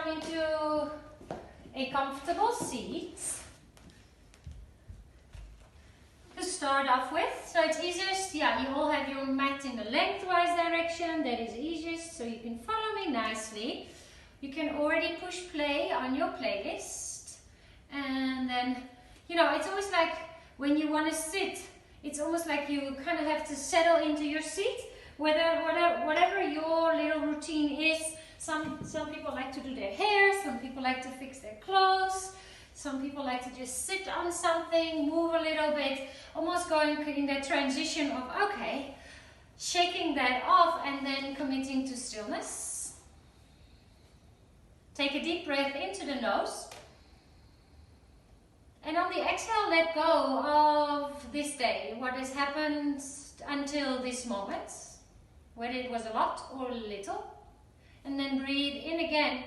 come into a comfortable seat to start off with. So it's easiest, yeah, you all have your mat in the lengthwise direction. That is easiest, so you can follow me nicely. You can already push play on your playlist. And then, you know, it's always like when you want to sit, it's almost like you kind of have to settle into your seat. Whatever your little routine is. Some people like to do their hair, some people like to fix their clothes, some people like to just sit on something, move a little bit, almost going in that transition of, okay, shaking that off and then committing to stillness. Take a deep breath into the nose. And on the exhale, let go of this day, what has happened until this moment, whether it was a lot or little. And then breathe in again.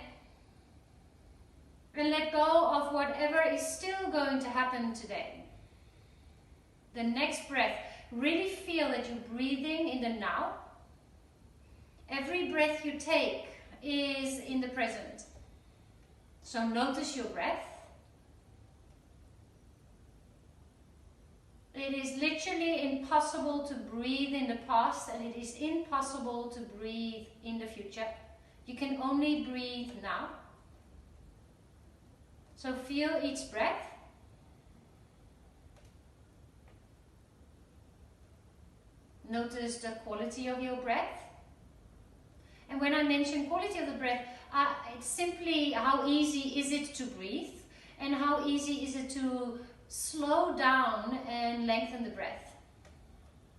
And let go of whatever is still going to happen today. The next breath, really feel that you're breathing in the now. Every breath you take is in the present. So notice your breath. It is literally impossible to breathe in the past, and it is impossible to breathe in the future. You can only breathe now. So feel each breath. Notice the quality of your breath. And when I mention quality of the breath, it's simply how easy is it to breathe and how easy is it to slow down and lengthen the breath.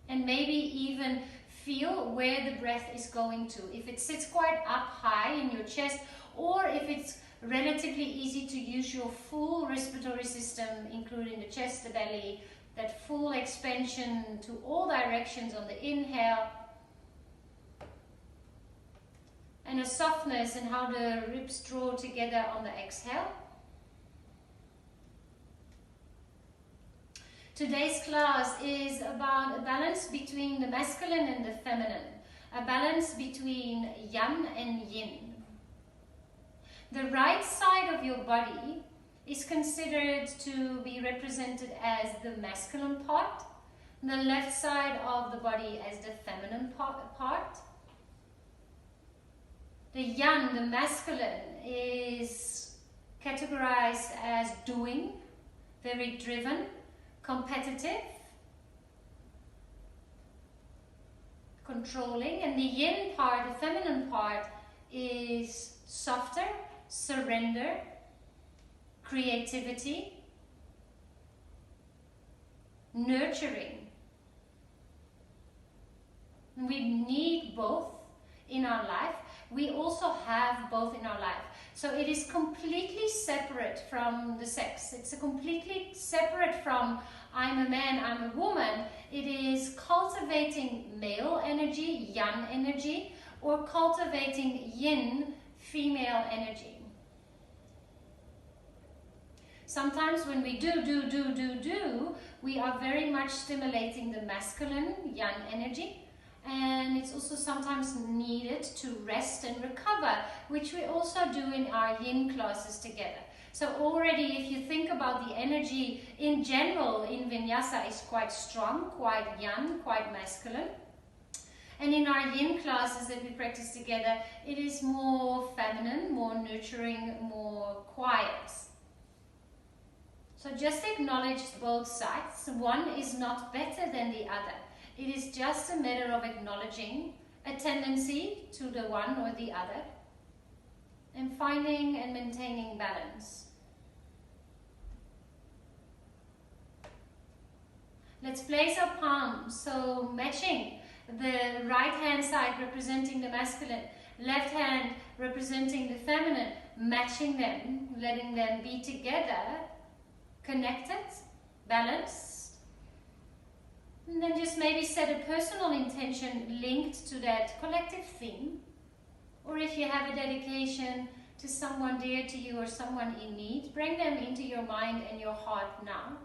And maybe even feel where the breath is going to. If it sits quite up high in your chest, or if it's relatively easy to use your full respiratory system, including the chest, the belly, that full expansion to all directions on the inhale, and a softness in how the ribs draw together on the exhale. Today's class is about a balance between the masculine and the feminine, a balance between yang and yin. The right side of your body is considered to be represented as the masculine part, and the left side of the body as the feminine part. The yang, the masculine, is categorized as doing, very driven, competitive, controlling, and the yin part, the feminine part, is softer, surrender, creativity, nurturing. We need both in our life. We also have both in our life. So it is completely separate from the sex. It's completely separate from I'm a man, I'm a woman. It is cultivating male energy, yang energy, or cultivating yin, female energy. Sometimes when we do, we are very much stimulating the masculine, yang energy. And it's also sometimes needed to rest and recover, which we also do in our yin classes together. So already if you think about the energy in general in Vinyasa is quite strong, quite yang, quite masculine. And in our yin classes that we practice together, it is more feminine, more nurturing, more quiet. So just acknowledge both sides. One is not better than the other. It is just a matter of acknowledging a tendency to the one or the other and finding and maintaining balance. Let's place our palms, so matching the right hand side representing the masculine, left hand representing the feminine, matching them, letting them be together, connected, balanced. And then just maybe set a personal intention linked to that collective theme. Or if you have a dedication to someone dear to you or someone in need, bring them into your mind and your heart now.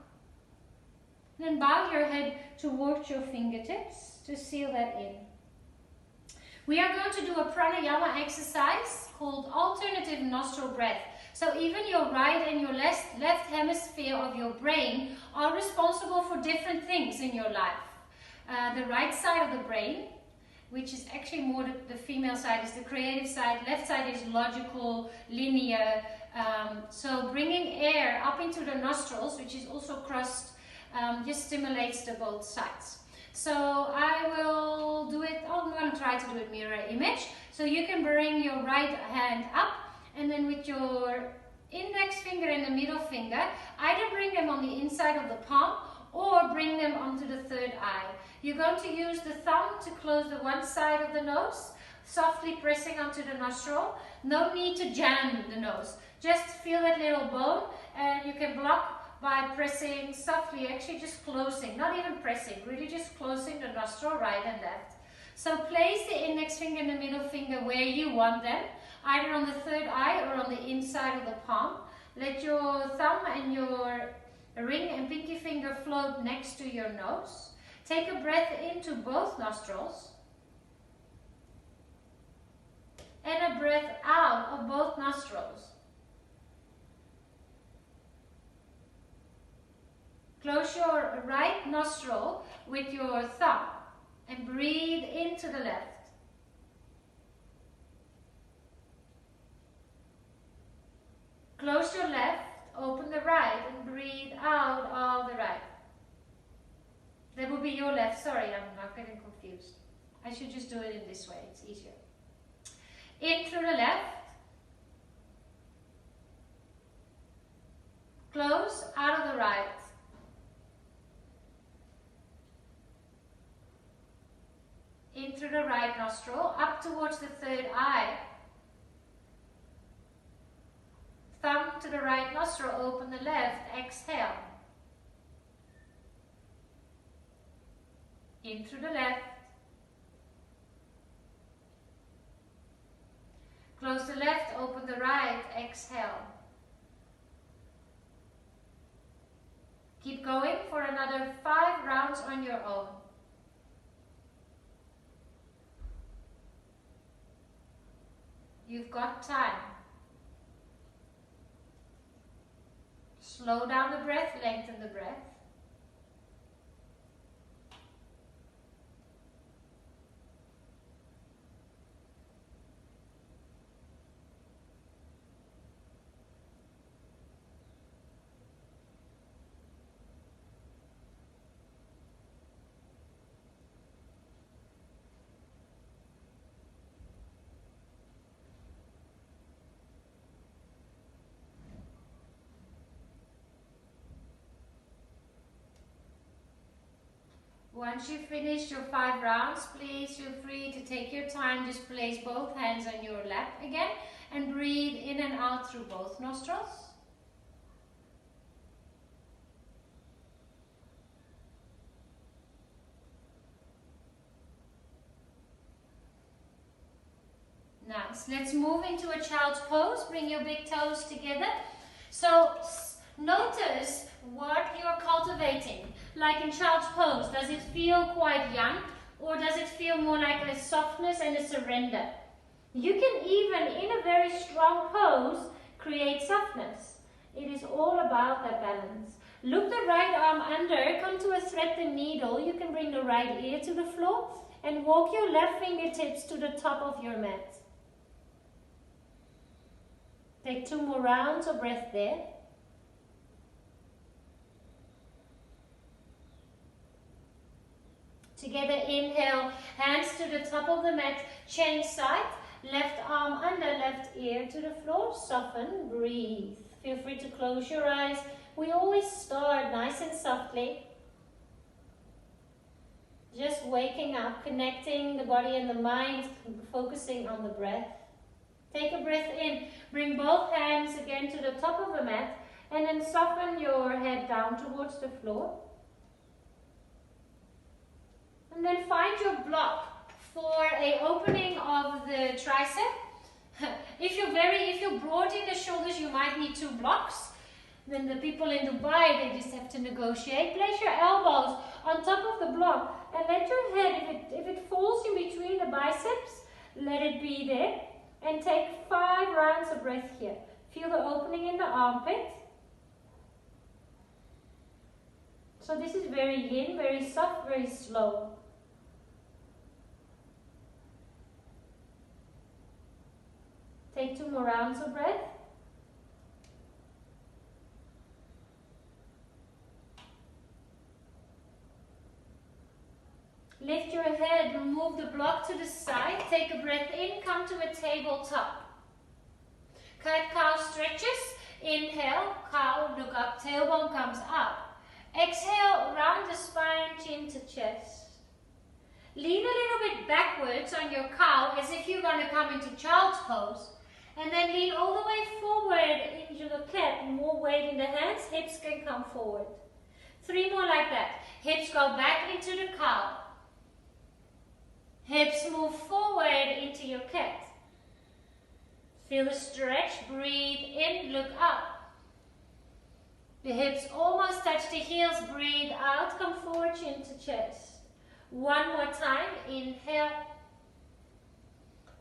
And then bow your head towards your fingertips to seal that in. We are going to do a pranayama exercise called alternative nostril breath. So even your right and your left hemisphere of your brain are responsible for different things in your life. The right side of the brain, which is actually more the female side, is the creative side. Left side is logical, linear. So bringing air up into the nostrils, which is also crossed, just stimulates the both sides. So I will do it, I'm going to try to do it mirror image. So you can bring your right hand up, and then with your index finger and the middle finger, either bring them on the inside of the palm or bring them onto the third eye. You're going to use the thumb to close the one side of the nose, softly pressing onto the nostril. No need to jam the nose. Just feel that little bone, and you can block by pressing softly, actually just closing, not even pressing, really just closing the nostril right and left. So place the index finger and the middle finger where you want them, either on the third eye or on the inside of the palm. Let your thumb and your ring and pinky finger float next to your nose. Take a breath into both nostrils and a breath out of both nostrils. Close your right nostril with your thumb and breathe into the left. Close your left, open the right, and breathe out of the right. That will be your left. Sorry, I'm not getting confused. I should just do it in this way, it's easier. In through the left. Close out of the right. In through the right nostril, up towards the third eye. Thumb to the right nostril, open the left, exhale. In through the left. Close the left, open the right, exhale. Keep going for another 5 rounds on your own. You've got time. Slow down the breath, lengthen the breath. Once you've finished your 5 rounds, please feel free to take your time. Just place both hands on your lap again and breathe in and out through both nostrils. Nice. Let's move into a child's pose. Bring your big toes together. So notice what you're cultivating. Like in child's pose, does it feel quite young, or does it feel more like a softness and a surrender? You can even, in a very strong pose, create softness. It is all about that balance. Look the right arm under, come to a thread the needle. You can bring the right ear to the floor and walk your left fingertips to the top of your mat. Take 2 more rounds of breath there. Together, inhale, hands to the top of the mat, change side, left arm under, left ear to the floor, soften, breathe. Feel free to close your eyes. We always start nice and softly. Just waking up, connecting the body and the mind, focusing on the breath. Take a breath in, bring both hands again to the top of the mat, and then soften your head down towards the floor. And then find your block for a opening of the tricep. If you're broad in the shoulders, you might need 2 blocks. Then the people in Dubai, they just have to negotiate. Place your elbows on top of the block and let your head, if it falls in between the biceps, Let it be there. And take 5 rounds of breath here. Feel the opening in the armpit. So this is very yin, very soft, very slow. Take 2 more rounds of breath. Lift your head, move the block to the side, take a breath in, come to a tabletop. Cat-cow stretches, inhale, cow, look up, tailbone comes up. Exhale, round the spine, chin to chest. Lean a little bit backwards on your cow as if you're going to come into child's pose. And then lean all the way forward into the cat, more weight in the hands, hips can come forward. 3 more like that. Hips go back into the cow. Hips move forward into your cat. Feel the stretch, breathe in, look up. The hips almost touch the heels, breathe out, come forward, chin to chest. 1 more time, inhale.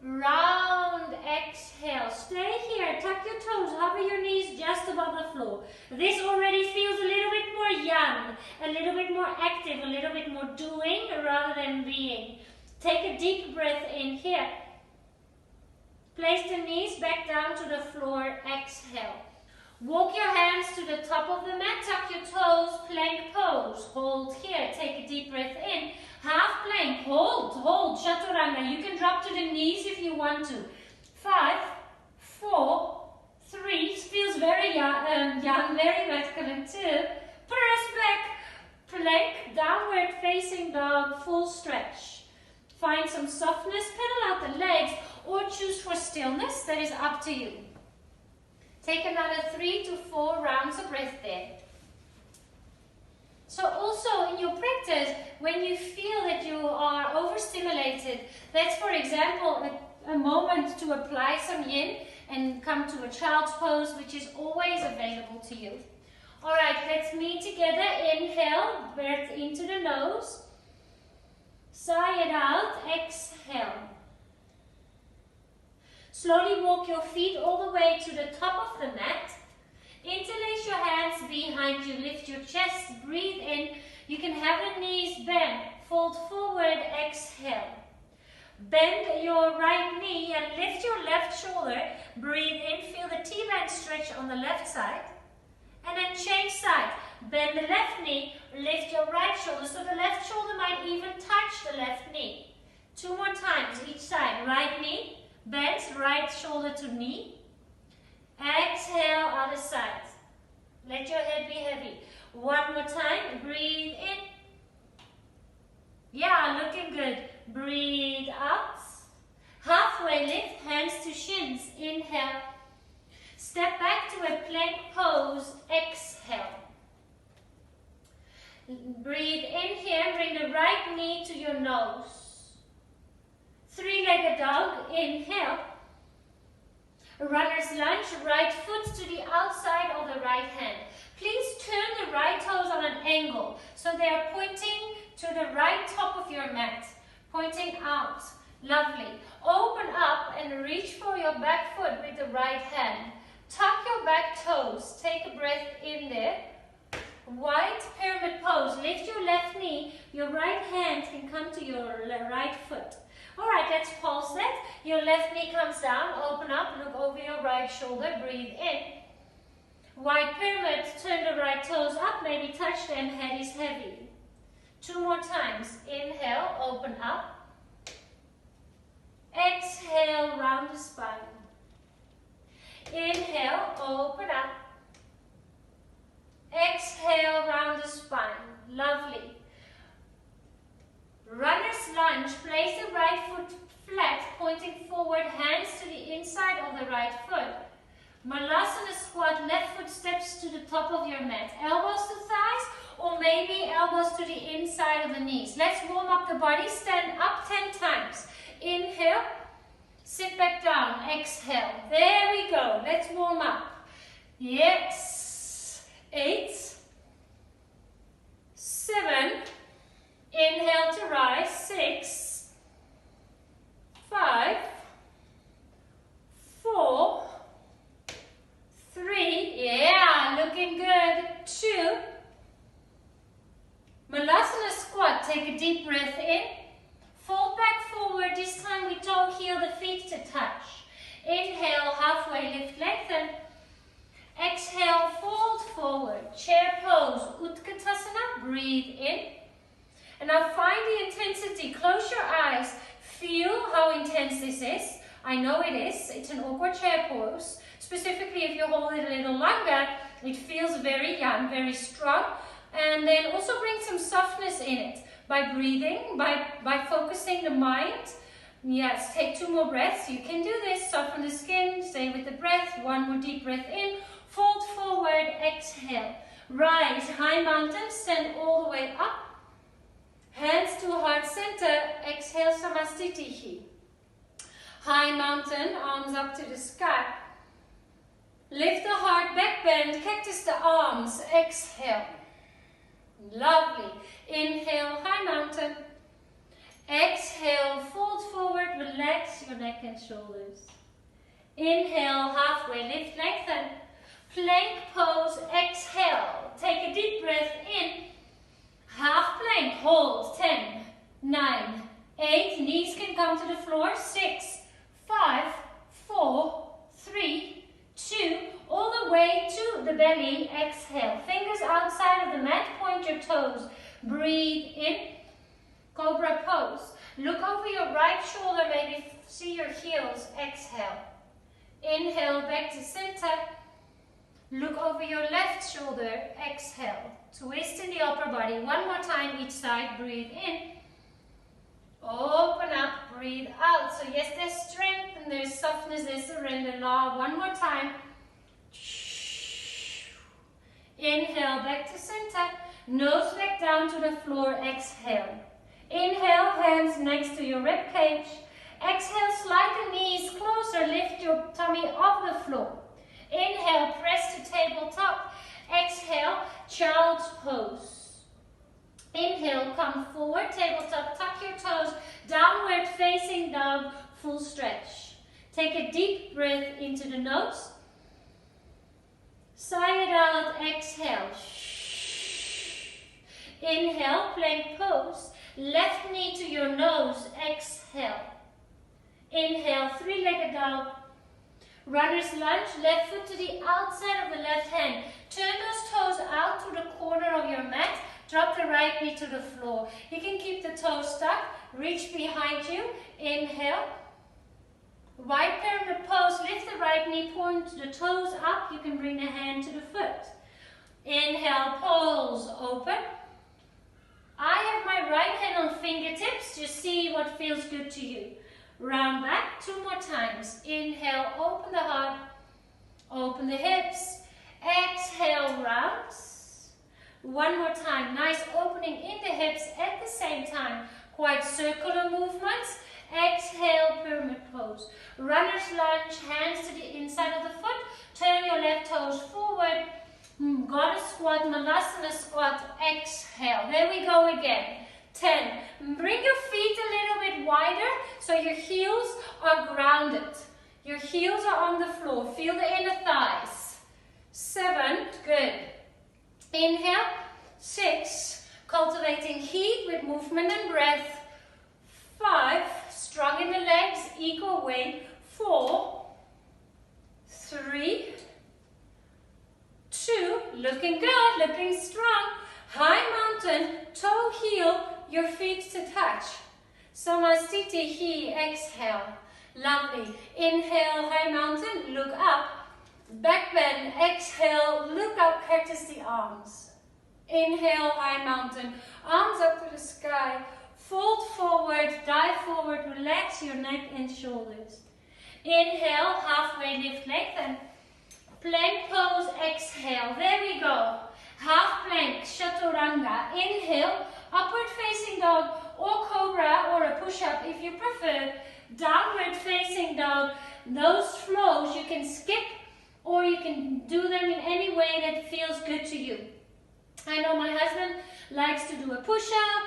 Round, exhale. Stay here, tuck your toes, hover your knees just above the floor. This already feels a little bit more young, a little bit more active, a little bit more doing rather than being. Take a deep breath in here. Place the knees back down to the floor, exhale. Walk your hands to the top of the mat, tuck your toes, plank pose. Hold here, take a deep breath in. Half plank, hold, chaturanga. You can drop to the knees if you want to. 5, 4, 3, feels very young, very masculine. 2, press back, plank, downward facing dog, full stretch. Find some softness, pedal out the legs, or choose for stillness, that is up to you. Take another 3 to 4 rounds of breath there. So also in your practice, when you feel that you are overstimulated, that's for example a moment to apply some yin and come to a child's pose, which is always available to you. Alright, let's meet together. Inhale, breath into the nose. Sigh it out, exhale. Slowly walk your feet all the way to the top of the mat. Interlace your hands behind you, lift your chest, breathe in. You can have the knees bent, fold forward, exhale. Bend your right knee and lift your left shoulder. Breathe in, feel the T-band stretch on the left side. And then change side. Bend the left knee, lift your right shoulder. So the left shoulder might even touch the left knee. 2 more times each side. Right knee, bend, right shoulder to knee. Exhale, other side. Let your head be heavy. 1 more time, breathe in. Yeah, looking good. Breathe out. Halfway lift, hands to shins. Inhale. Step back to a plank pose. Exhale. Breathe in here, bring the right knee to your nose. 3-legged dog, inhale. Runner's lunge, right foot to the outside of the right hand. Please turn the right toes on an angle, so they are pointing to the right top of your mat, pointing out. Lovely. Open up and reach for your back foot with the right hand. Tuck your back toes, take a breath in there. Wide pyramid pose, lift your left knee, your right hand can come to your right foot. Alright, let's pulse that. Your left knee comes down, open up, look over your right shoulder, breathe in. Wide pyramid, turn the right toes up, maybe touch them, head is heavy. 2 more times. Inhale, open up. Exhale, round the spine. Inhale, open up. Exhale, round the spine. Lovely. Runner's lunge, place the right foot flat, pointing forward, hands to the inside of the right foot. Malasana squat, left foot steps to the top of your mat. Elbows to thighs, or maybe elbows to the inside of the knees. Let's warm up the body, stand up 10 times. Inhale, sit back down, exhale. There we go, let's warm up. Yes, 8, 7, inhale to rise, 6, 5, Deep breath in. Fold back forward. This time we toe heel the feet to touch. Inhale, halfway lift, lengthen. Exhale, fold forward. Chair pose, Utkatasana. Breathe in. And now find the intensity. Close your eyes. Feel how intense this is. I know it is. It's an awkward chair pose. Specifically, if you hold it a little longer, it feels very young, very strong. And then also bring some softness in it by breathing, by focusing the mind. Yes, take 2 more breaths. You can do this. Soften the skin. Stay with the breath. 1 more deep breath in. Fold forward. Exhale. Rise. High mountain. Stand all the way up. Hands to heart center. Exhale. Samastitihi. High mountain. Arms up to the sky. Lift the heart. Back bend. Cactus the arms. Exhale. Lovely. Inhale. High mountain. Exhale, fold forward, relax your neck and shoulders. Inhale, halfway lift, lengthen. Plank pose, exhale. Take a deep breath in. Half plank, hold. 10, 9, 8. Knees can come to the floor. 6, 5, 4, 3, 2. All the way to the belly. Exhale. Fingers outside of the mat. Point your toes. Breathe in. Cobra pose. Look over your right shoulder, maybe see your heels. Exhale. Inhale, back to center. Look over your left shoulder. Exhale. Twist in the upper body. 1 more time each side. Breathe in. Open up. Breathe out. So yes, there's strength and there's softness, there's surrender. 1 more time. Inhale, back to center. Nose back down to the floor. Exhale. Inhale, hands next to your rib cage. Exhale, slide the knees closer. Lift your tummy off the floor. Inhale, press to tabletop. Exhale, child's pose. Inhale, come forward, tabletop. Tuck your toes. Downward facing dog, full stretch. Take a deep breath into the nose. Sigh it out. Exhale. Inhale, plank pose. Left knee to your nose. Exhale. Inhale, 3-legged dog. Runner's lunge. Left foot to the outside of the left hand. Turn those toes out to the corner of your mat. Drop the right knee to the floor. You can keep the toes stuck. Reach behind you. Inhale. Wide pyramid pose. Lift the right knee. Point the toes up. You can bring the hand to the foot. Inhale. Pose. Open. I have my right hand on fingertips. Just see what feels good to you. Round back 2 more times. Inhale, open the heart, open the hips. Exhale, rounds. 1 more time. Nice opening in the hips at the same time. Quite circular movements. Exhale, pyramid pose. Runner's lunge, hands to the inside of the foot. Turn your left toes forward. Goddess squat, Malasana squat, exhale. There we go again. 10. Bring your feet a little bit wider so your heels are grounded. Your heels are on the floor. Feel the inner thighs. 7. Good. Inhale. 6. Cultivating heat with movement and breath. 5. Strong in the legs, equal weight. 4. 3. 2, looking good, looking strong. High mountain, toe heel, your feet to touch. Samastitihi, exhale. Lovely. Inhale, high mountain, look up. Back bend, exhale, look up, cactus the arms. Inhale, high mountain, arms up to the sky. Fold forward, dive forward, relax your neck and shoulders. Inhale, halfway lift, lengthen. Plank pose, exhale. There we go. Half plank, chaturanga. Inhale, upward facing dog or cobra or a push-up if you prefer. Downward facing dog. Those flows you can skip or you can do them in any way that feels good to you. I know my husband likes to do a push-up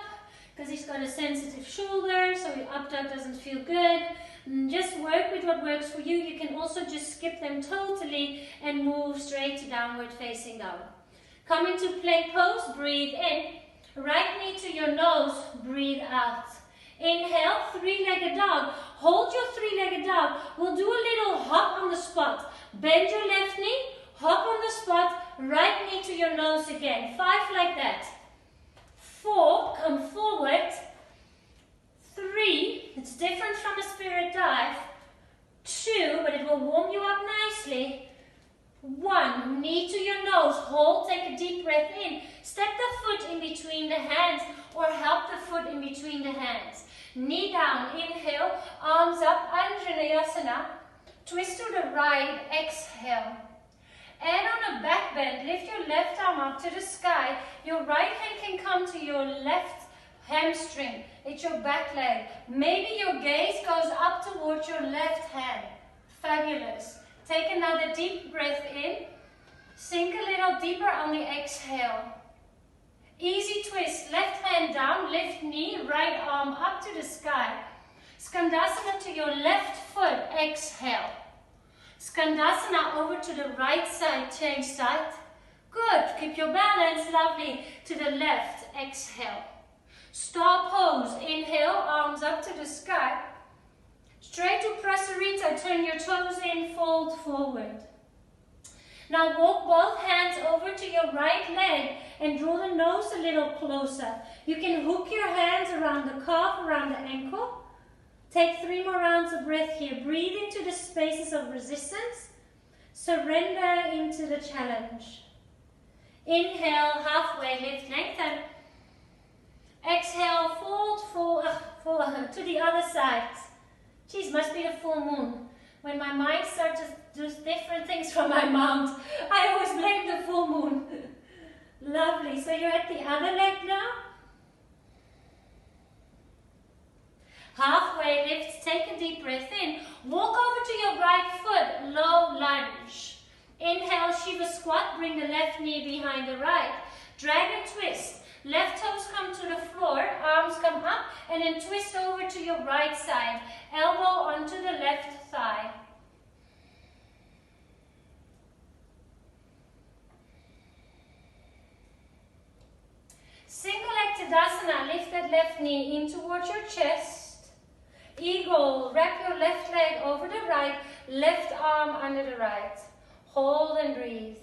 because he's got a sensitive shoulder, so your up dog doesn't feel good. Just work with what works for you. You can also just skip them totally and move straight to downward facing dog. Come into plank pose, breathe in. right knee to your nose, breathe out. Inhale, three-legged dog. Hold your three-legged dog. We'll do a little hop on the spot. Bend your left knee, hop on the spot, right knee to your nose again. 5 like that. 4, come forward. 3, it's different from a spirit dive. 2, but it will warm you up nicely. 1, knee to your nose, hold, take a deep breath in. Step the foot in between the hands or help the foot in between the hands. Knee down, inhale, arms up, Vinyasa. Twist to the right, exhale. And on a back bend, lift your left arm up to the sky. Your right hand can come to your left hamstring. It's your back leg. Maybe your gaze goes up towards your left hand. Fabulous. Take another deep breath in. Sink a little deeper on the exhale. Easy twist. Left hand down, lift knee, right arm up to the sky. Skandasana to your left foot. Exhale. Skandasana over to the right side. Change side. Good. Keep your balance. Lovely. To the left. Exhale. Star pose. Inhale, arms up to the sky. Straight to Prasarita. Turn your toes in, fold forward. Now walk both hands over to your right leg and draw the nose a little closer. You can hook your hands around the calf, around the ankle. Take 3 more rounds of breath here. Breathe into the spaces of resistance. Surrender into the challenge. Inhale, halfway lift, lengthen. Exhale, fold to the other side. Geez, must be the full moon. When my mind starts to do different things from my mouth, I always blame the full moon. Lovely. So you're at the other leg now. Halfway lift, take a deep breath in. Walk over to your right foot, low lunge. Inhale, Shiva squat, bring the left knee behind the right. Dragon twist. Left toes come to the floor, arms come up, and then twist over to your right side. Elbow onto the left thigh. Single leg Tadasana, lift that left knee in towards your chest. Eagle, wrap your left leg over the right, left arm under the right. Hold and breathe.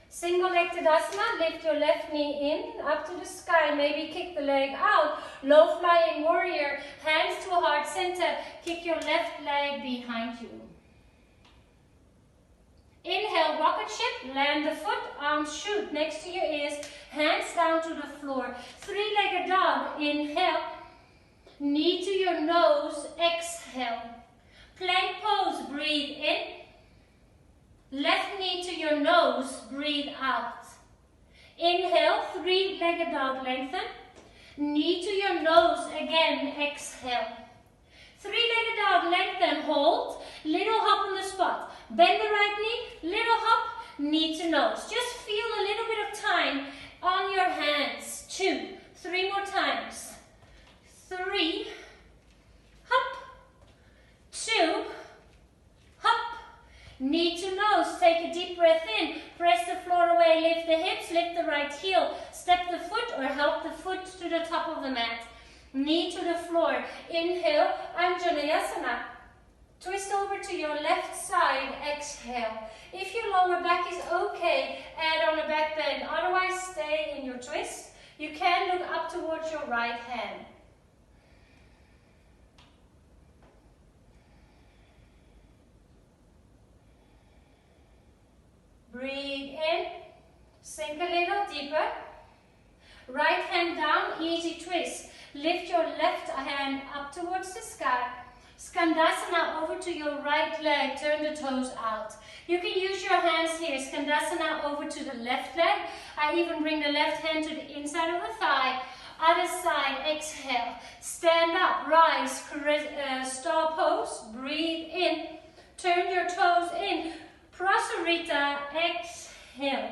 Single leg Tadasana, lift your left knee in, up to the sky, maybe kick the leg out. Low flying warrior, hands to heart center, kick your left leg behind you. Inhale, rocket ship, land the foot, arms shoot next to your ears, hands down to the floor. 3-legged dog, inhale, knee to your nose, exhale. Plank pose, breathe in. Left knee to your nose, breathe out. Inhale, 3-legged dog, lengthen. Knee to your nose, again, exhale. 3-legged dog, lengthen, hold. Little hop on the spot. Bend the right knee, little hop, knee to nose. Just feel a little bit of time on your hands. 2, 3 more times. 3, hop. 2, hop. Knee to nose, take a deep breath in, press the floor away, lift the hips, lift the right heel, step the foot or help the foot to the top of the mat. Knee to the floor, inhale, Vinyasa. Twist over to your left side, exhale. If your lower back is okay, add on a back bend, otherwise stay in your twist. You can look up towards your right hand. Breathe in, sink a little deeper. Right hand down, easy twist. Lift your left hand up towards the sky. Skandasana over to your right leg, turn the toes out. You can use your hands here. Skandasana over to the left leg. I even bring the left hand to the inside of the thigh. Other side, exhale. Stand up, rise, star pose. Breathe in. Turn your toes in. Prasarita, exhale.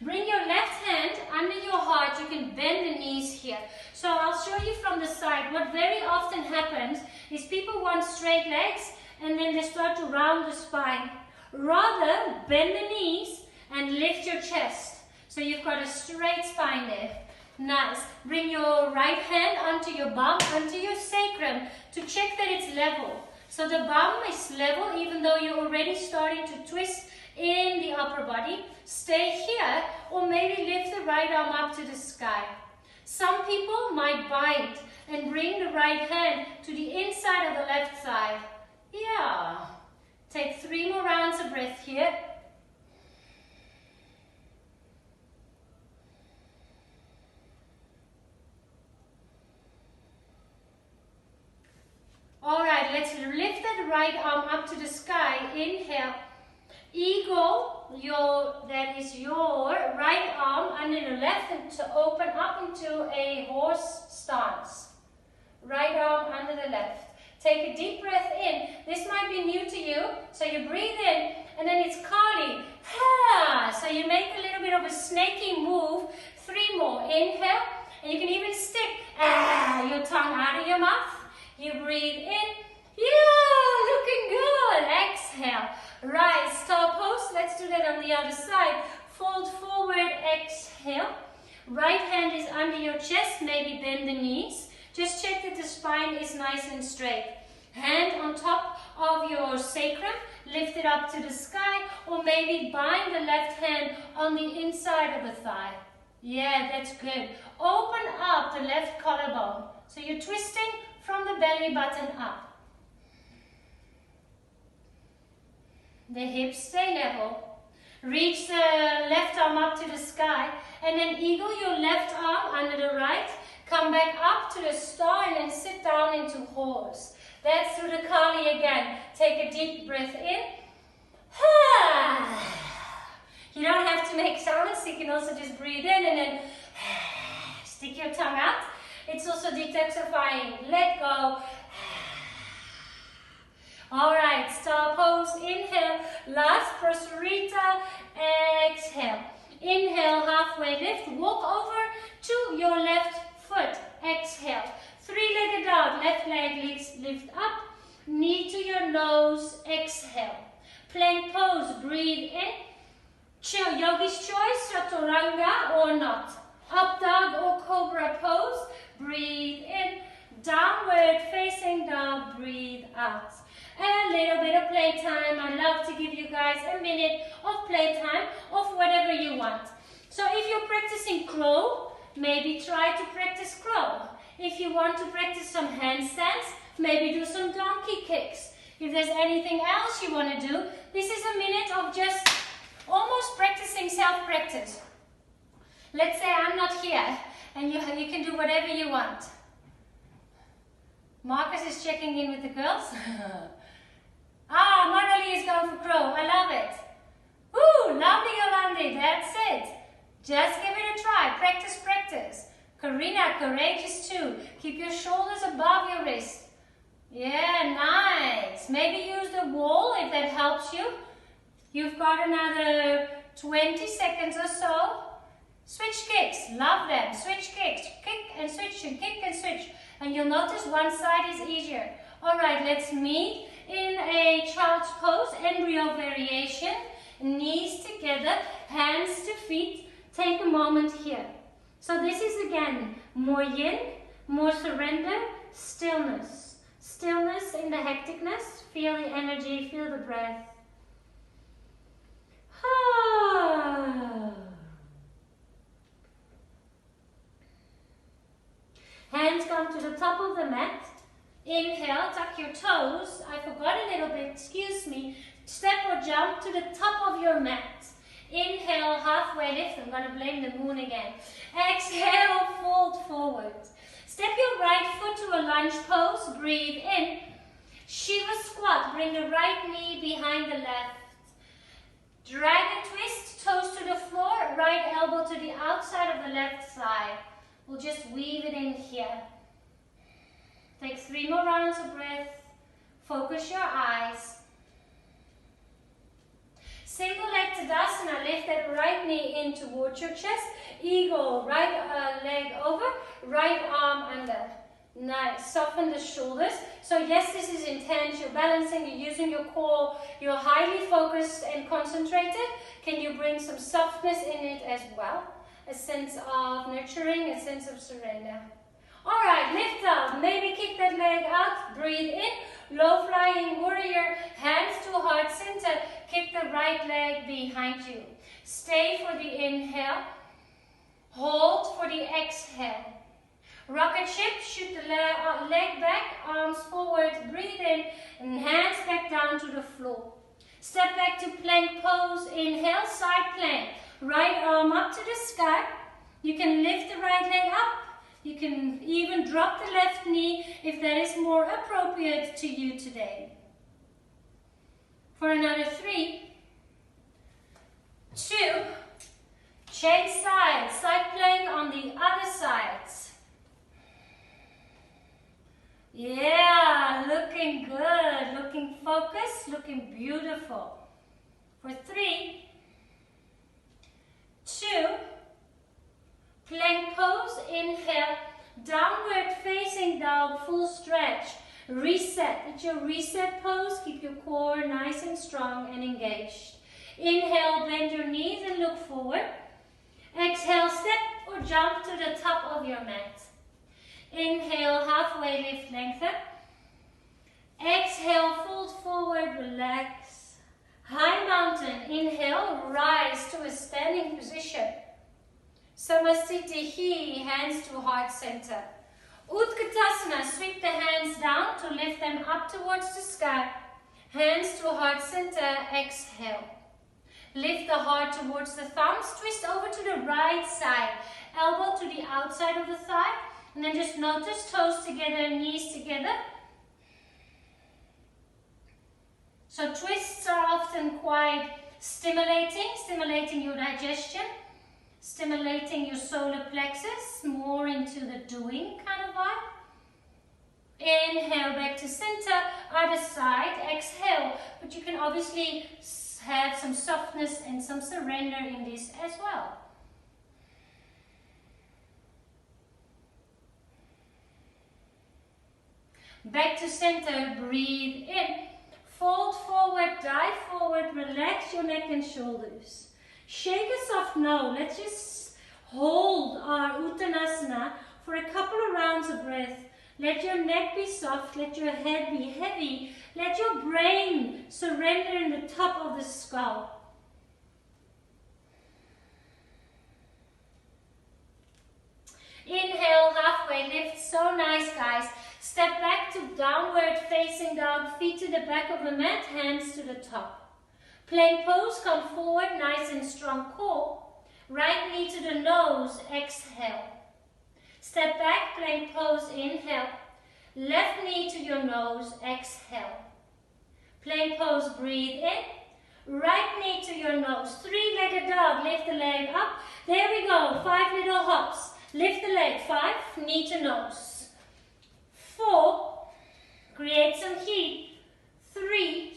Bring your left hand under your heart. You can bend the knees here. So I'll show you from the side. What very often happens is people want straight legs and then they start to round the spine. Rather, bend the knees and lift your chest. So you've got a straight spine there. Nice. Bring your right hand onto your bum, onto your sacrum to check that it's level. So the bum is level even though you're already starting to twist in the upper body. Stay here or maybe lift the right arm up to the sky. Some people might bind and bring the right hand to the inside of the left side. Yeah. Take 3 more rounds of breath here. Alright, let's lift that right arm up to the sky. Inhale. Eagle, that is your right arm under the left and to open up into a horse stance. Right arm under the left. Take a deep breath in. This might be new to you. So you breathe in and then it's Kali. So you make a little bit of a snaky move. 3 more. Inhale. And you can even stick your tongue out of your mouth. You breathe in. Yeah, looking good. Exhale. Rise, star pose. Let's do that on the other side. Fold forward, exhale. Right hand is under your chest. Maybe bend the knees. Just check that the spine is nice and straight. Hand on top of your sacrum. Lift it up to the sky. Or maybe bind the left hand on the inside of the thigh. Yeah, that's good. Open up the left collarbone. So you're twisting from the belly button up. The hips stay level. Reach the left arm up to the sky and then eagle your left arm under the right. Come back up to the star and then sit down into horse. That's through the Kali again. Take a deep breath in. You don't have to make sounds. You can also just breathe in and then stick your tongue out. It's also detoxifying. Let go. Alright, star pose. Inhale. Last Prasarita. Exhale. Inhale, halfway lift. Walk over to your left foot. Exhale. 3-legged dog. Left leg lift up. Knee to your nose. Exhale. Plank pose. Breathe in. Chill. Yogi's choice. Chaturanga or not. Up dog or cobra pose. Breathe in. Downward facing dog. Breathe out. A little bit of playtime. I love to give you guys a minute of playtime of whatever you want. So if you're practicing crow, maybe try to practice crow. If you want to practice some handstands, maybe do some donkey kicks. If there's anything else you want to do, this is a minute of just almost practicing self-practice. Let's say I'm not here and you can do whatever you want. Marcus is checking in with the girls. Manali is going for crow. I love it. Woo, lovely Yolandi. That's it. Just give it a try. Practice, practice. Karina, courageous too. Keep your shoulders above your wrist. Yeah, nice. Maybe use the wall if that helps you. You've got another 20 seconds or so. Switch kicks. Love them. Switch kicks. Kick and switch and kick and switch. And you'll notice one side is easier. Alright, let's meet in a child's pose, embryo variation. Knees together, hands to feet. Take a moment here. So this is again more yin, more surrender, stillness. Stillness in the hecticness. Feel the energy, feel the breath. Hands come to the top of the mat. Inhale, tuck your toes. I forgot a little bit, excuse me. Step or jump to the top of your mat. Inhale, halfway lift. I'm going to blame the moon again. Exhale, fold forward. Step your right foot to a lunge pose. Breathe in. Shiva squat. Bring the right knee behind the left. Dragon twist. Toes to the floor. Right elbow to the outside of the left side. We'll just weave it in here. Take 3 more rounds of breath. Focus your eyes. Single leg Tadasana. Lift that right knee knee in towards your chest. Eagle, right leg over, right arm under. Nice. Soften the shoulders. So yes, this is intense. You're balancing, you're using your core. You're highly focused and concentrated. Can you bring some softness in it as well? A sense of nurturing, a sense of surrender. Alright, lift up. Maybe kick that leg out. Breathe in. Low flying warrior. Hands to heart center. Kick the right leg behind you. Stay for the inhale. Hold for the exhale. Rocket ship, shoot the leg back, arms forward, breathe in, and hands back down to the floor. Step back to plank pose, inhale, side plank. Right arm up to the sky. You can lift the right leg up. You can even drop the left knee if that is more appropriate to you today. For another 3, 2, change sides, side plank on the other side. Yeah, looking good, looking focused, looking beautiful. For 3, 2, plank pose, inhale, downward facing dog, full stretch. Reset, it's your reset pose, keep your core nice and strong and engaged. Inhale, bend your knees and look forward. Exhale, step or jump to the top of your mat. Inhale, halfway lift, lengthen. Exhale, fold forward, relax. High mountain, inhale, rise to a standing position. Samasthiti, hands to heart center. Utkatasana, sweep the hands down to lift them up towards the sky. Hands to heart center, exhale. Lift the heart towards the thumbs, twist over to the right side. Elbow to the outside of the thigh. And then just notice toes together, knees together. So twists are often quite stimulating your digestion, stimulating your solar plexus, more into the doing kind of vibe. Inhale back to center, other side, exhale. But you can obviously have some softness and some surrender in this as well. Back to center, breathe in. Fold forward, dive forward, relax your neck and shoulders. Shake a soft no. Let's just hold our Uttanasana for a couple of rounds of breath. Let your neck be soft, let your head be heavy. Let your brain surrender in the top of the skull. Inhale, halfway lift. So nice, guys. Step back to downward facing dog, feet to the back of the mat, hands to the top. Plank pose, come forward, nice and strong core. Right knee to the nose, exhale. Step back, plank pose, inhale. Left knee to your nose, exhale. Plank pose, breathe in. Right knee to your nose, 3-legged dog, lift the leg up. There we go, 5 little hops. Lift the leg, 5, knee to nose. 4, create some heat. 3,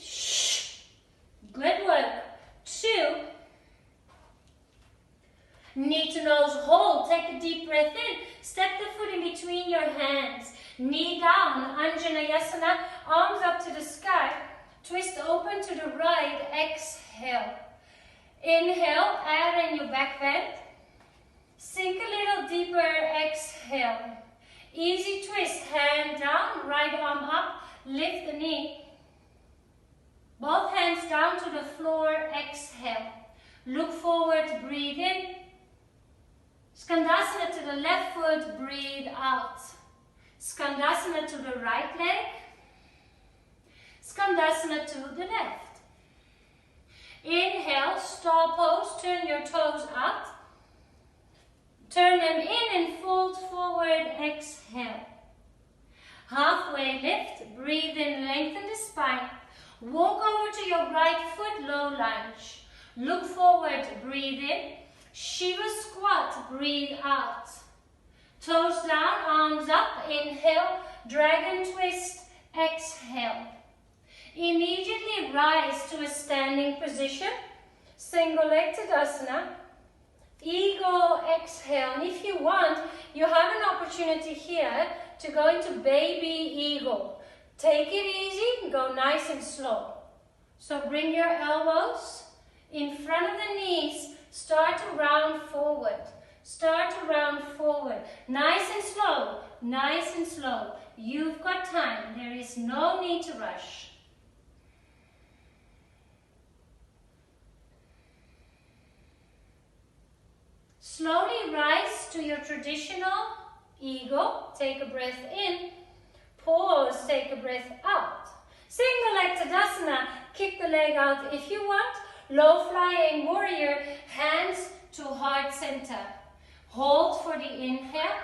good work. 2, knee to nose, hold. Take a deep breath in. Step the foot in between your hands. Knee down, Anjaneyasana, arms up to the sky. Twist open to the right, exhale. Inhale, add in your back bend. Sink a little deeper, exhale. Easy twist, hand down, right arm up, lift the knee. Both hands down to the floor, exhale. Look forward, breathe in. Skandasana to the left foot, breathe out. Skandasana to the right leg. Skandasana to the left. Inhale, star pose, turn your toes out. Turn them in and fold forward, exhale. Halfway lift, breathe in, lengthen the spine. Walk over to your right foot, low lunge. Look forward, breathe in. Shiva squat, breathe out. Toes down, arms up, inhale, dragon twist, exhale. Immediately rise to a standing position, single leg Tadasana. Eagle, exhale. And if you want, you have an opportunity here to go into baby eagle. Take it easy, go nice and slow. So bring your elbows in front of the knees, start to round forward. Start to round forward. Nice and slow, nice and slow. You've got time, there is no need to rush. Slowly rise to your traditional eagle. Take a breath in. Pause, take a breath out. Single leg Tadasana. Kick the leg out if you want. Low flying warrior. Hands to heart center. Hold for the inhale.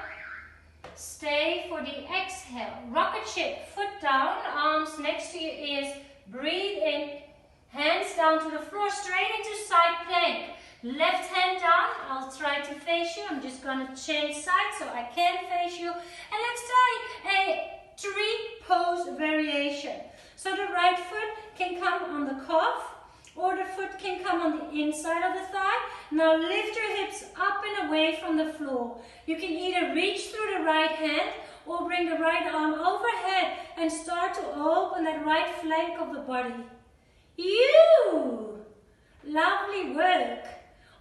Stay for the exhale. Rocket ship. Foot down. Arms next to your ears. Breathe in. Hands down to the floor. Straight into side plank. Left hand down, I'll try to face you. I'm just going to change sides so I can face you. And let's try a tree pose variation. So the right foot can come on the calf or the foot can come on the inside of the thigh. Now lift your hips up and away from the floor. You can either reach through the right hand or bring the right arm overhead and start to open that right flank of the body. Lovely work.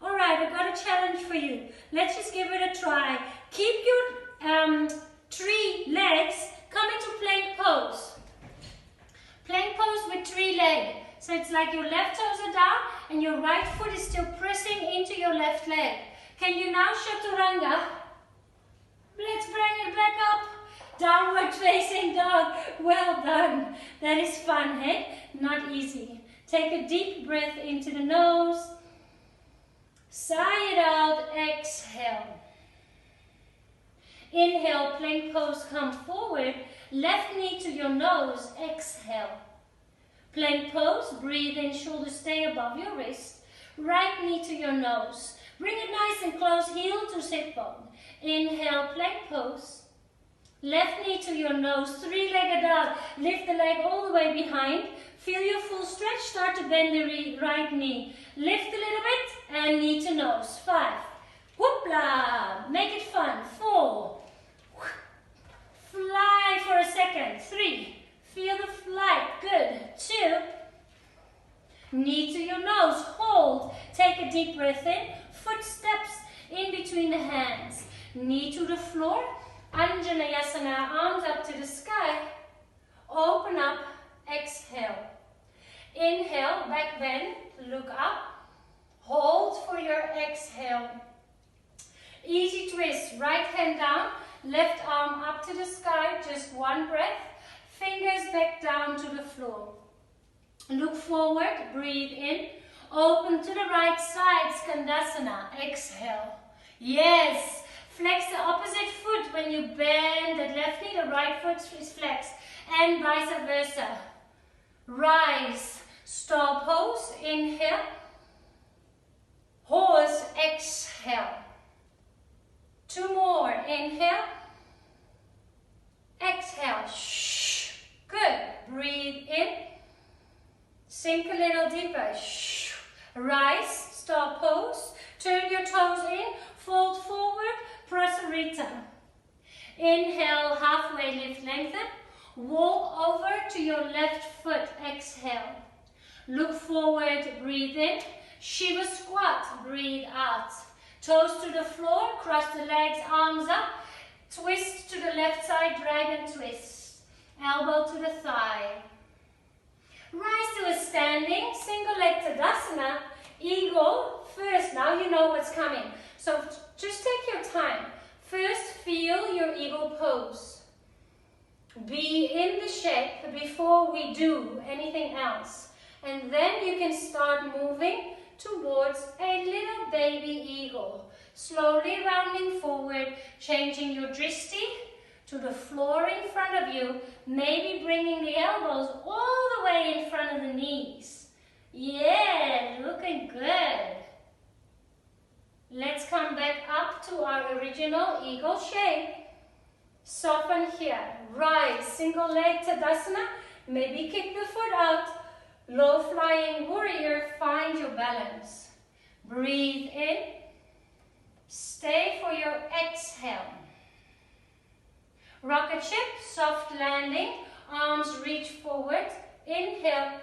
All right, I've got a challenge for you. Let's just give it a try. Keep your tree legs, come into plank pose. Plank pose with tree leg. So it's like your left toes are down and your right foot is still pressing into your left leg. Can you now chaturanga? Let's bring it back up. Downward facing dog. Well done. That is fun, hey? Not easy. Take a deep breath into the nose. Sigh it out, exhale. Inhale, plank pose, come forward. Left knee to your nose, exhale. Plank pose, breathe in, shoulders stay above your wrist. Right knee to your nose. Bring it nice and close, heel to sit bone. Inhale, plank pose. Left knee to your nose, three-legged dog. Lift the leg all the way behind. Feel your full stretch, start to bend the right knee. Lift a little bit and knee to nose. 5. Whoopla. Make it fun. 4. Fly for a second. 3. Feel the flight. Good. 2. Knee to your nose. Hold. Take a deep breath in. Footsteps in between the hands. Knee to the floor. Anjaneyasana. Arms up to the sky. Open up. Exhale. Inhale, back bend, look up. Hold for your exhale. Easy twist, right hand down, left arm up to the sky, just one breath. Fingers back down to the floor. Look forward, breathe in. Open to the right side, Skandasana. Exhale. Yes. Flex the opposite foot when you bend the left knee, the right foot is flexed. And vice versa. Rise. Star pose. Inhale. Horse. Exhale. 2 more. Inhale. Exhale. Shh. Good. Breathe in. Sink a little deeper. Shh. Rise. Star pose. Turn your toes in. Fold forward. Prasarita. Inhale. Halfway lift, lengthen. Walk over to your left foot. Exhale. Look forward. Breathe in. Shiva squat. Breathe out. Toes to the floor. Cross the legs. Arms up. Twist to the left side. Dragon twist. Elbow to the thigh. Rise to a standing. Single leg Tadasana. Eagle. First. Now you know what's coming. So just take your time. First, feel your eagle pose. Be in the shape before we do anything else. And then you can start moving towards a little baby eagle. Slowly rounding forward, changing your drishti to the floor in front of you. Maybe bringing the elbows all the way in front of the knees. Yeah, looking good. Let's come back up to our original eagle shape. Soften here. Rise. Single leg Tadasana. Maybe kick the foot out. Low flying warrior. Find your balance. Breathe in. exhale. Rocket ship, soft landing, arms reach forward, inhale,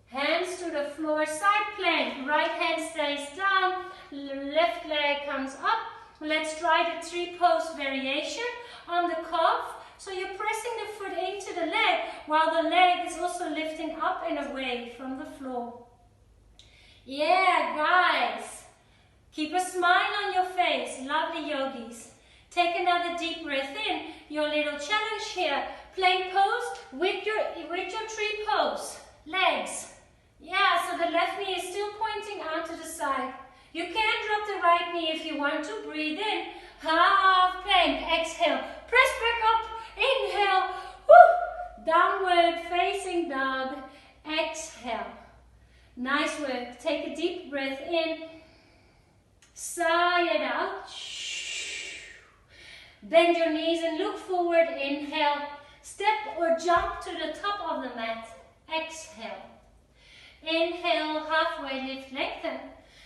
hands to the floor, side plank, right hand stays down, left leg comes up. Let's try the tree pose variation on the calf. So you're pressing the foot into the leg while the leg is also lifting up and away from the floor. Yeah, guys. Keep a smile on your face, lovely yogis. Take another deep breath in. Your little challenge here. Plank pose with your tree pose. Legs. Yeah, so the left knee is still pointing out to the side. You can drop the right knee if you want to. Breathe in. Half plank. Exhale. Press back up. Inhale. Woo. Downward facing dog. Exhale. Nice work. Take a deep breath in. Sigh it out. Bend your knees and look forward. Inhale. Step or jump to the top of the mat. Exhale. Inhale, halfway lift, lengthen.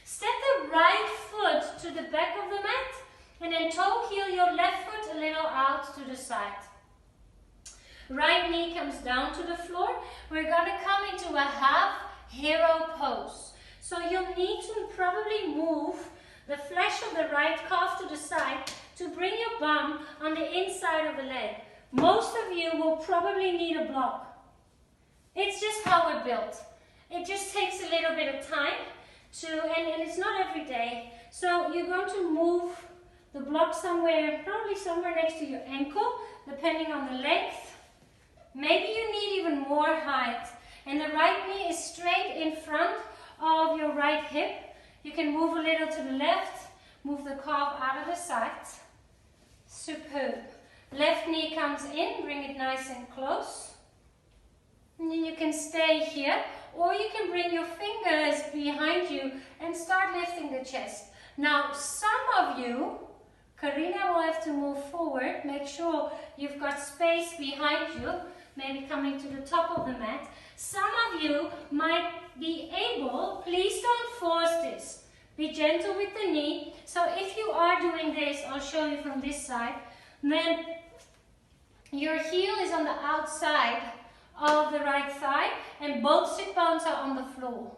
Step the right foot to the back of the mat and then toe heel your left foot a little out to the side. Right knee comes down to the floor. We're going to come into a half hero pose. So you'll need to probably move the flesh of the right calf to the side to bring your bum on the inside of the leg. Most of you will probably need a block. It's just how we're built. It just takes a little bit of time and it's not every day. So you're going to move the block somewhere, probably somewhere next to your ankle, depending on the length. Maybe you need even more height. And the right knee is straight in front of your right hip. You can move a little to the left, move the calf out of the side. Superb. Left knee comes in, bring it nice and close. And then you can stay here, or you can bring your fingers behind you and start lifting the chest. Now, some of you, Karina will have to move forward. Make sure you've got space behind you, maybe coming to the top of the mat. Some of you might be able, please don't force this. Be gentle with the knee. So if you are doing this, I'll show you from this side. Then your heel is on the outside of the right thigh and both sit bones are on the floor.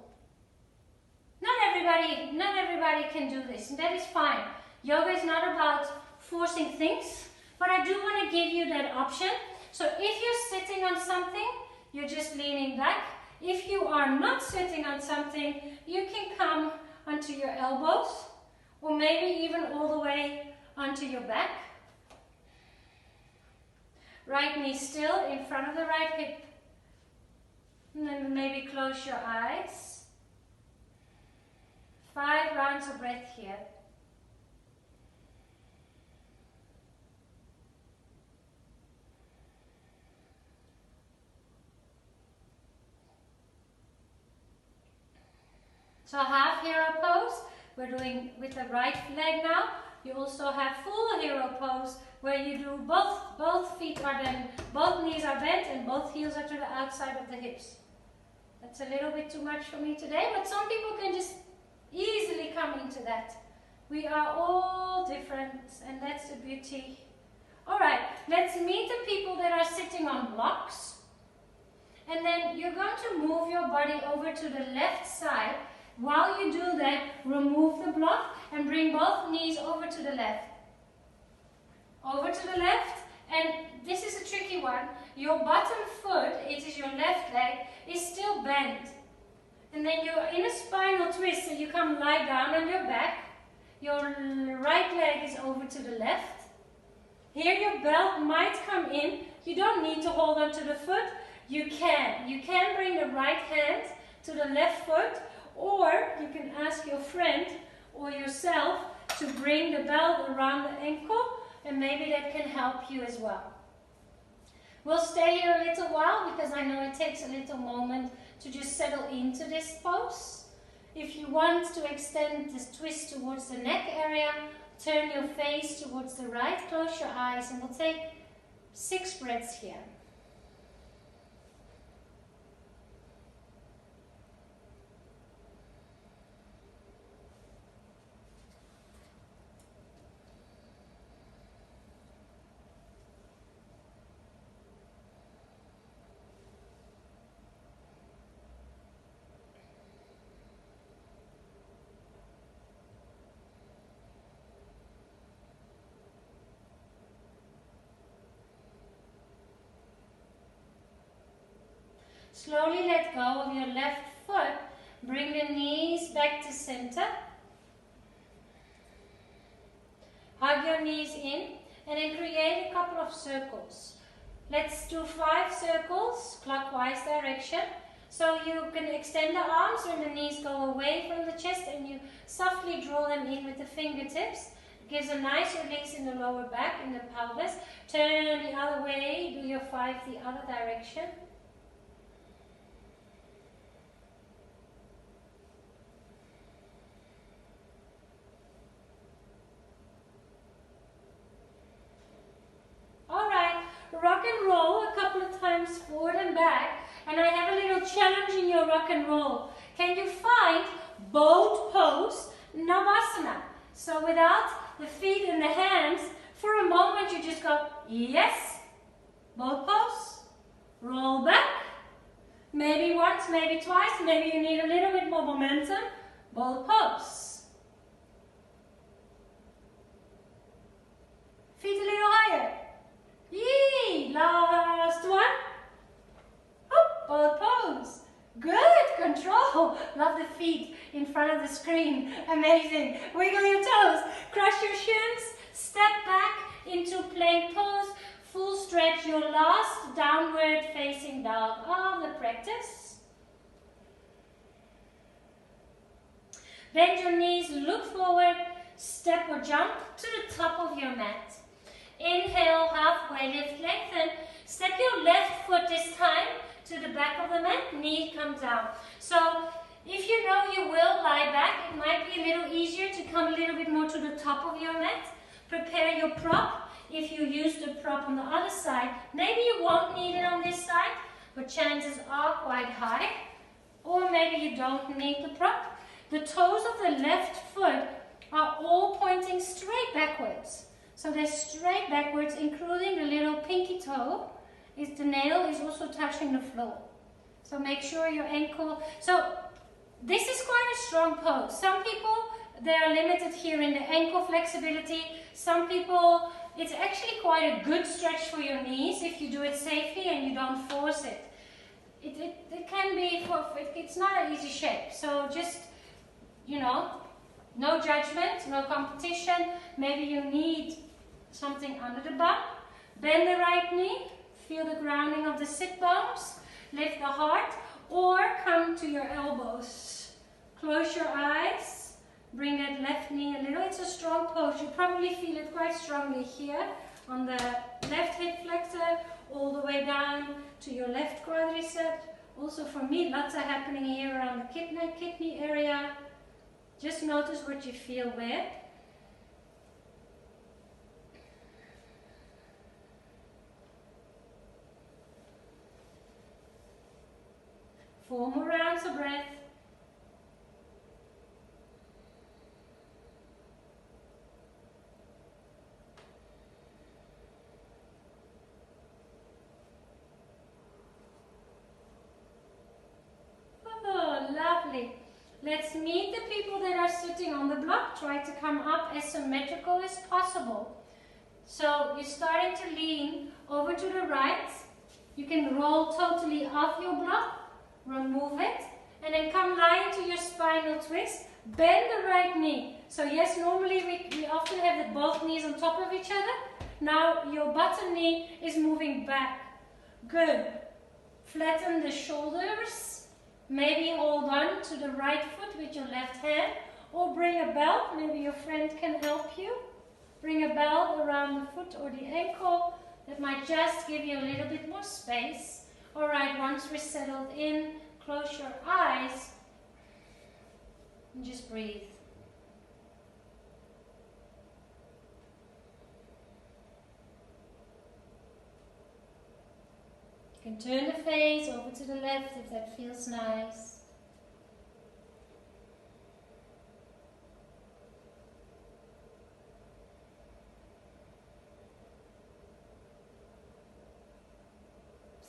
Not everybody can do this, and that is fine. Yoga is not about forcing things, but I do want to give you that option. So if you're sitting on something, you're just leaning back. If you are not sitting on something, you can come onto your elbows, or maybe even all the way onto your back. Right knee still in front of the right hip. And then maybe close your eyes. 5 rounds of breath here. So half hero pose, we're doing with the right leg now. You also have full hero pose where you do both feet are then, both knees are bent and both heels are to the outside of the hips. That's a little bit too much for me today, but some people can just easily come into that. We are all different, and that's the beauty. All right, let's meet the people that are sitting on blocks. And then you're going to move your body over to the left side. While you do that, remove the block and bring both knees over to the left. Over to the left, and this is a tricky one. Your bottom foot, it is your left leg, is still bent. And then you're in a spinal twist, so you come lie down on your back. Your right leg is over to the left. Here your belt might come in. You don't need to hold on to the foot. You can bring the right hand to the left foot, or you can ask your friend or yourself to bring the belt around the ankle, and maybe that can help you as well. We'll stay here a little while because I know it takes a little moment to just settle into this pose. If you want to extend this twist towards the neck area, turn your face towards the right, close your eyes, and we'll take 6 breaths here. Slowly let go of your left foot. Bring the knees back to center. Hug your knees in and then create a couple of circles. Let's do 5 circles, clockwise direction. So you can extend the arms when the knees go away from the chest and you softly draw them in with the fingertips. It gives a nice release in the lower back, in the pelvis. Turn the other way, do your 5 the other direction. Rock and roll a couple of times forward and back, and I have a little challenge in your rock and roll. Can you find boat pose Navasana? So without the feet and the hands, for a moment you just go, yes, boat pose, roll back, maybe once, maybe twice, maybe you need a little bit more momentum, boat pose. Feet a little higher. Yee! Last one. Oh, both pose. Good control. Love the feet in front of the screen. Amazing. Wiggle your toes. Cross your shins. Step back into plank pose. Full stretch. Your last downward facing dog of the practice. Bend your knees. Look forward. Step or jump to the top of your mat. Inhale, halfway lift, lengthen. Step your left foot this time to the back of the mat, knee comes down. So if you know you will lie back, it might be a little easier to come a little bit more to the top of your mat. Prepare your prop. If you use the prop on the other side, maybe you won't need it on this side, but chances are quite high. Or maybe you don't need the prop. The toes of the left foot are all pointing straight backwards. So they're straight backwards, including the little pinky toe. The nail is also touching the floor. So make sure your ankle... So this is quite a strong pose. Some people, they are limited here in the ankle flexibility. Some people, it's actually quite a good stretch for your knees if you do it safely and you don't force it. It can be, it's not an easy shape. So just, you know, no judgment, no competition. Maybe you need something under the bum. Bend the right knee. Feel the grounding of the sit bones. Lift the heart. Or come to your elbows. Close your eyes. Bring that left knee a little. It's a strong pose. You probably feel it quite strongly here on the left hip flexor, all the way down to your left quadricep. Also for me, lots are happening here around the kidney area. Just notice what you feel where. Four more rounds of breath. Oh, lovely. Let's meet the people that are sitting on the block. Try to come up as symmetrical as possible. So you're starting to lean over to the right. You can roll totally off your block. Remove it, and then come lie into your spinal twist. Bend the right knee. So yes, normally we often have the both knees on top of each other. Now your bottom knee is moving back. Good. Flatten the shoulders. Maybe hold on to the right foot with your left hand, or bring a belt. Maybe your friend can help you. Bring a belt around the foot or the ankle. That might just give you a little bit more space. Alright, once we're settled in, close your eyes and just breathe. You can turn the face over to the left if that feels nice.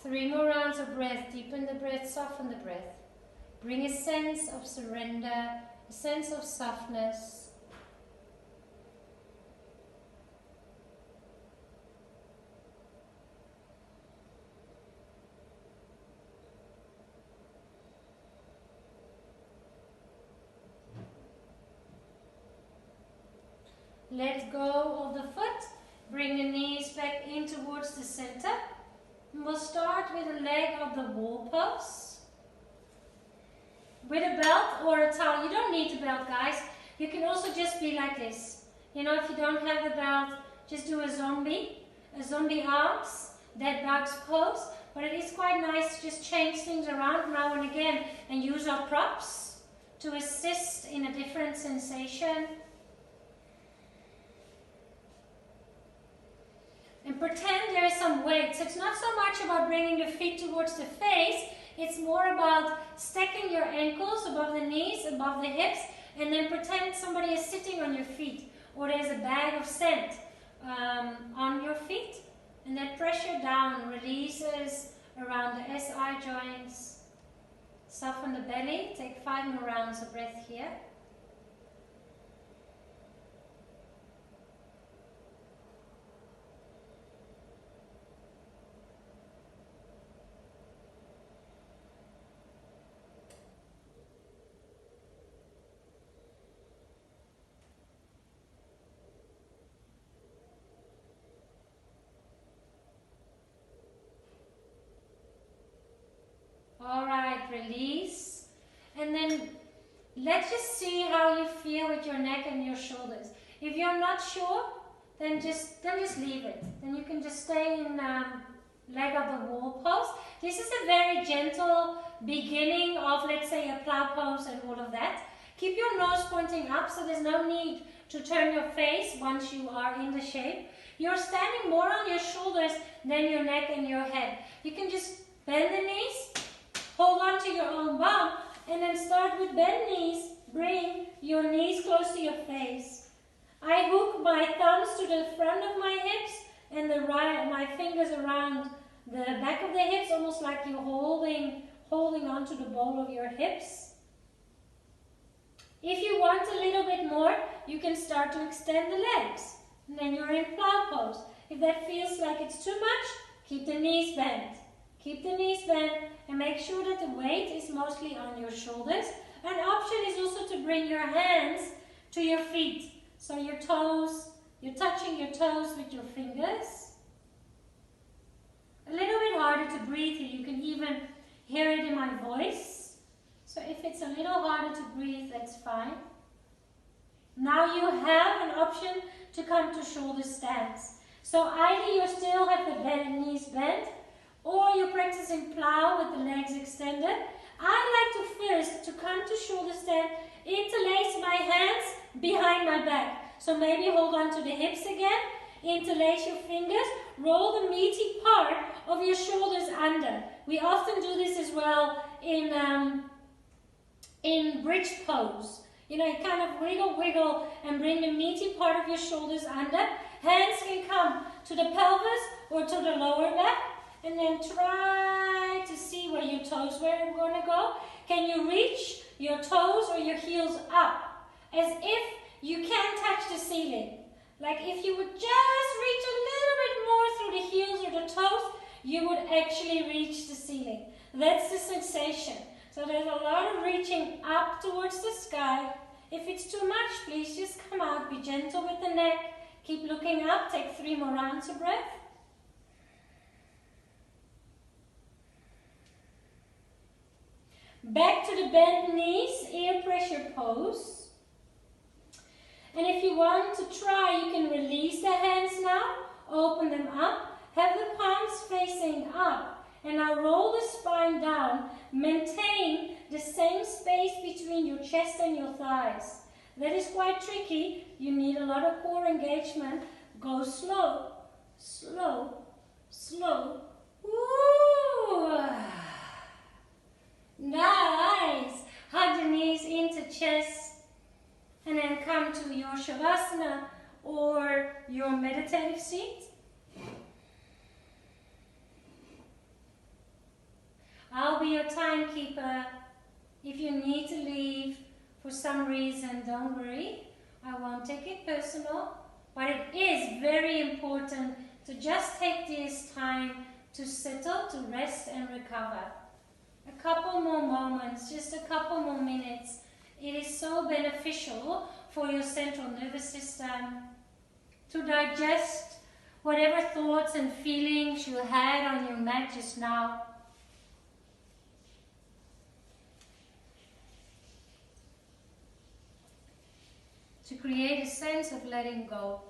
Three more rounds of breath. Deepen the breath, soften the breath. Bring a sense of surrender, a sense of softness. Let go of the foot. Bring the knees back in towards the center. And we'll start with the leg of the wall pose. With a belt or a towel. You don't need a belt, guys. You can also just be like this. You know, if you don't have the belt, just do a zombie arms, dead bugs pose. But it is quite nice to just change things around now and again and use our props to assist in a different sensation. And pretend there is some weight. So it's not so much about bringing the feet towards the face, it's more about stacking your ankles above the knees, above the hips, and then pretend somebody is sitting on your feet, or there's a bag of sand on your feet. And that pressure down releases around the SI joints. Soften the belly. Take 5 more rounds of breath here. Alright, release. And then let's just see how you feel with your neck and your shoulders. If you're not sure, then just leave it. Then you can just stay in leg of the wall pose. This is a very gentle beginning of, let's say, a plow pose and all of that. Keep your nose pointing up, so there's no need to turn your face once you are in the shape. You're standing more on your shoulders than your neck and your head. You can just bend the knees. Hold on to your own bum and then start with bent knees. Bring your knees close to your face. I hook my thumbs to the front of my hips and my fingers around the back of the hips, almost like you're holding onto the ball of your hips. If you want a little bit more, you can start to extend the legs. And then you're in plow pose. If that feels like it's too much, keep the knees bent. Keep the knees bent and make sure that the weight is mostly on your shoulders. An option is also to bring your hands to your feet. So your toes, you're touching your toes with your fingers. A little bit harder to breathe here. You can even hear it in my voice. So if it's a little harder to breathe, that's fine. Now you have an option to come to shoulder stance. So either you still have the knees bent, or you're practicing plow with the legs extended. I like to first to come to shoulder stand, interlace my hands behind my back. So maybe hold on to the hips again, interlace your fingers, roll the meaty part of your shoulders under. We often do this as well in bridge pose. You know, you kind of wiggle and bring the meaty part of your shoulders under. Hands can come to the pelvis or to the lower back. And then try to see where your toes were going to go. Can you reach your toes or your heels up? As if you can't touch the ceiling. Like if you would just reach a little bit more through the heels or the toes, you would actually reach the ceiling. That's the sensation. So there's a lot of reaching up towards the sky. If it's too much, please just come out. Be gentle with the neck. Keep looking up. Take 3 more rounds of breath. Back to the bent knees, ear pressure pose. And if you want to try, you can release the hands now, open them up, have the palms facing up, and now roll the spine down. Maintain the same space between your chest and your thighs. That is quite tricky. You need a lot of core engagement. Go slow, slow, slow. Ooh. Nice. Hug the knees into chest and then come to your Shavasana or your meditative seat. I'll be your timekeeper. If you need to leave for some reason, don't worry. I won't take it personal, but it is very important to just take this time to settle, to rest and recover. A couple more moments, just a couple more minutes. It is so beneficial for your central nervous system to digest whatever thoughts and feelings you had on your mat just now. To create a sense of letting go.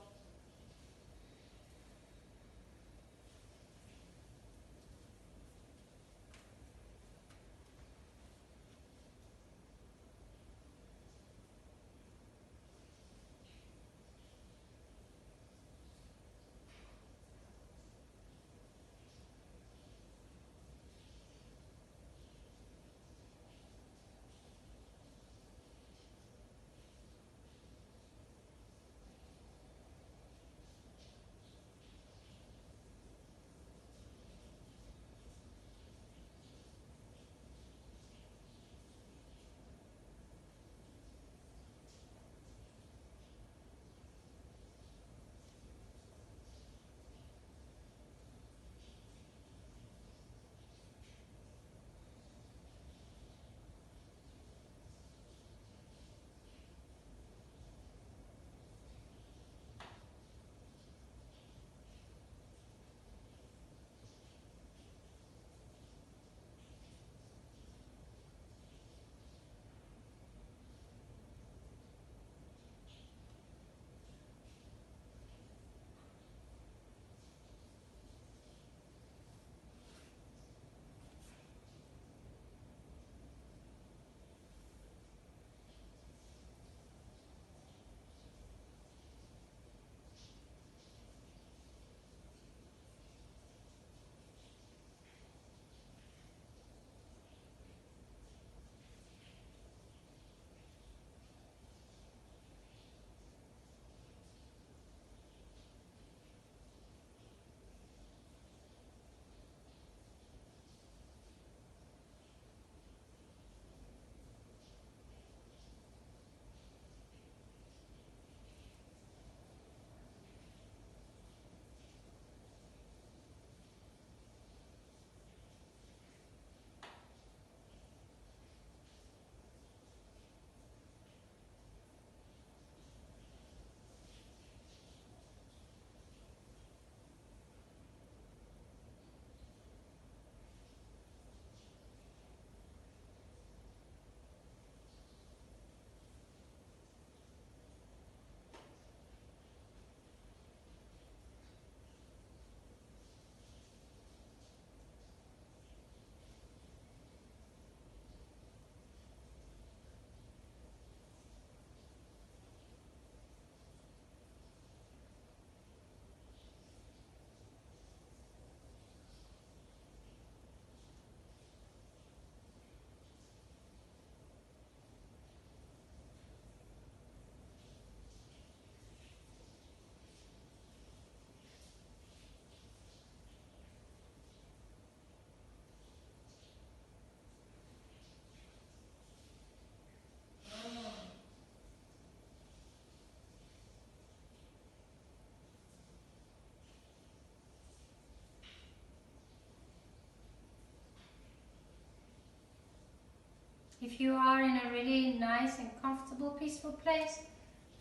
If you are in a really nice and comfortable, peaceful place,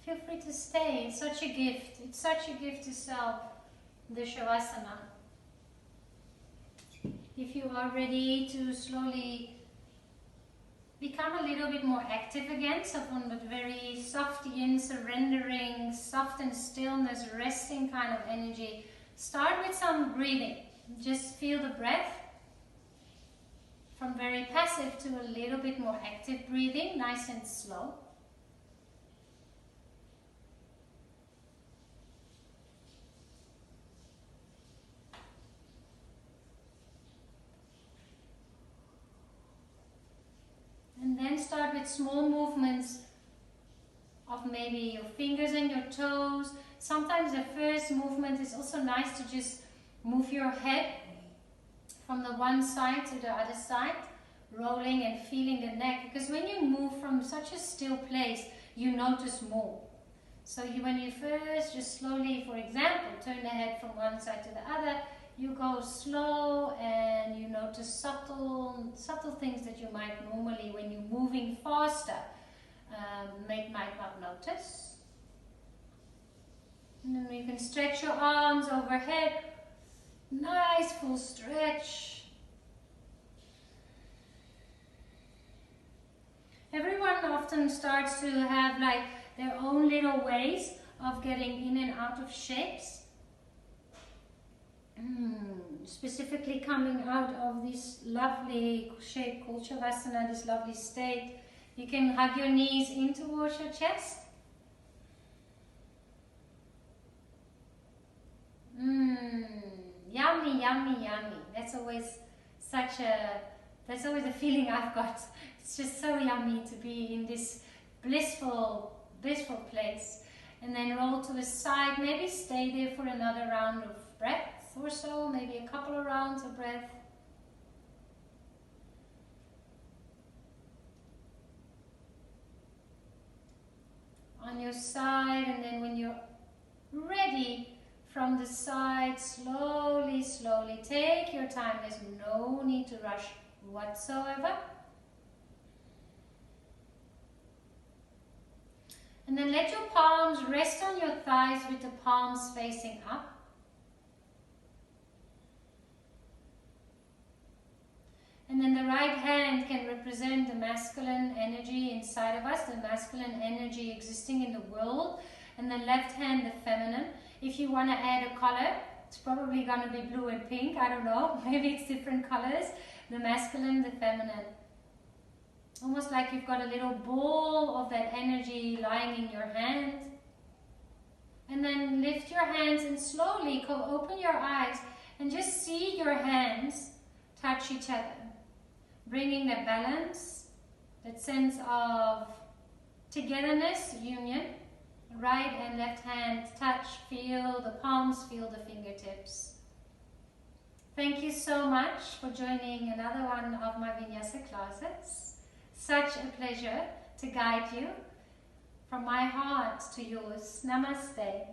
feel free to stay. It's such a gift. It's such a gift to self, the Shavasana. If you are ready to slowly become a little bit more active again, so from that very soft yin, surrendering, soft and stillness, resting kind of energy, start with some breathing. Just feel the breath. From very passive to a little bit more active breathing, nice and slow. And then start with small movements of maybe your fingers and your toes. Sometimes the first movement is also nice to just move your head from the one side to the other side, rolling and feeling the neck, because when you move from such a still place, you notice more. So when you first just slowly, for example, turn the head from one side to the other, you go slow and you notice subtle things that you might normally, when you're moving faster, might not notice. And then you can stretch your arms overhead. Nice full stretch. Everyone often starts to have like their own little ways of getting in and out of shapes. Specifically coming out of this lovely shape called Shavasana, this lovely state. You can hug your knees in towards your chest. Yummy, yummy, yummy. That's always a feeling I've got. It's just so yummy to be in this blissful place. And then roll to the side, maybe stay there for another round of breath or so, maybe a couple of rounds of breath. On your side, and then when you're ready, from the side, slowly, slowly, take your time. There's no need to rush whatsoever. And then let your palms rest on your thighs with the palms facing up. And then the right hand can represent the masculine energy inside of us, the masculine energy existing in the world, and the left hand the feminine. If you want to add a color, it's probably going to be blue and pink, I don't know, maybe it's different colors. The masculine, the feminine. Almost like you've got a little ball of that energy lying in your hand. And then lift your hands and slowly open your eyes and just see your hands touch each other. Bringing that balance, that sense of togetherness, union. Right and left hand touch, feel the palms, feel the fingertips. Thank you so much for joining another one of my Vinyasa classes. Such a pleasure to guide you from my heart to yours. Namaste.